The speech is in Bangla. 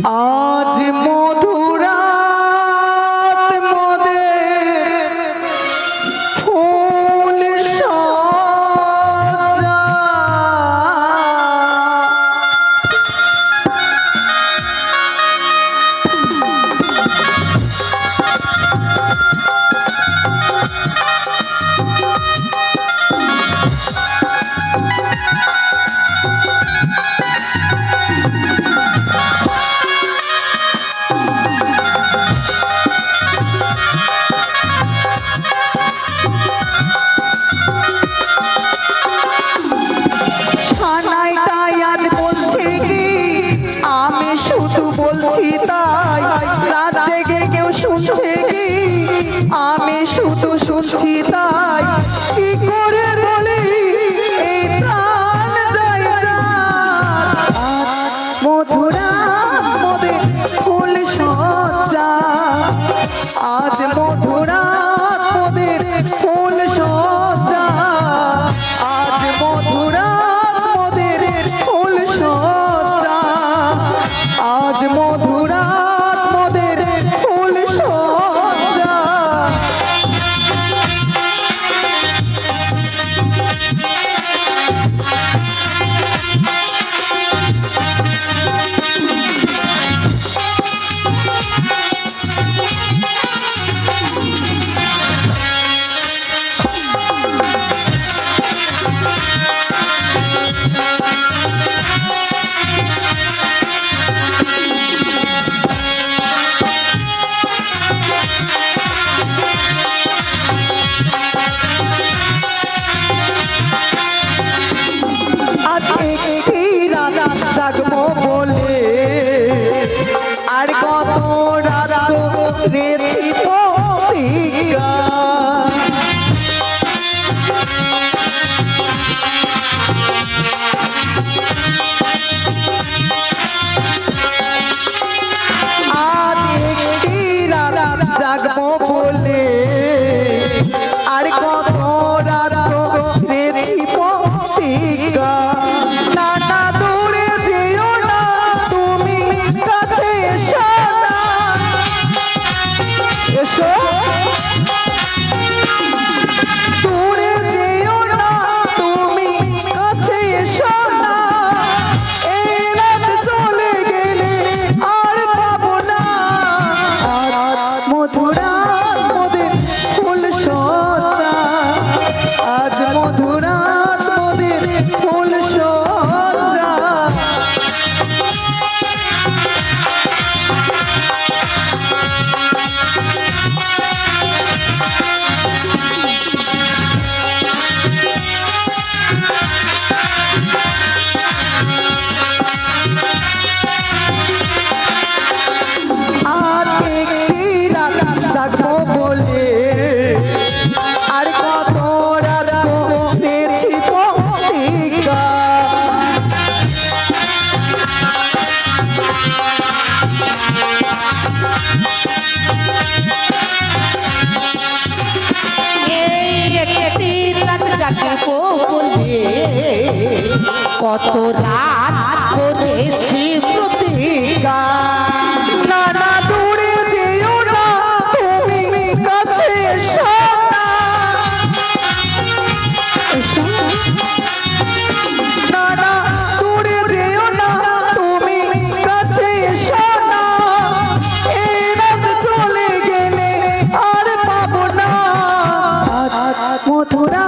আজ মধুরাত মোদের ফুল সজ্জা বলছি তাই রাত জেগে কেউ শুনছে কি আমি শুধু শুনছি তাই কি করে বলি এই প্রাণ যায় মধুরা মোদের ফুল সজ্জা আজ মধুরা মোদের ফুল সজ্জা আজ মধুরা মোদের ফুল সজ্জা আজ মধুরা মোদের ফুল সজ্জা জাগবো বলে আর কত রাত রেছি পপিকা আজ একটি রাত জাগবো বলে আর কত রাত রেছি পপিকা কত রাত করেছি প্রতিজ্ঞা নানা দূরে যেও না তুমি কাছে এসো নানা দূরে যেও না তুমি কাছে এসো না এই রাত চলে গেলে আর পাবো না মধুরা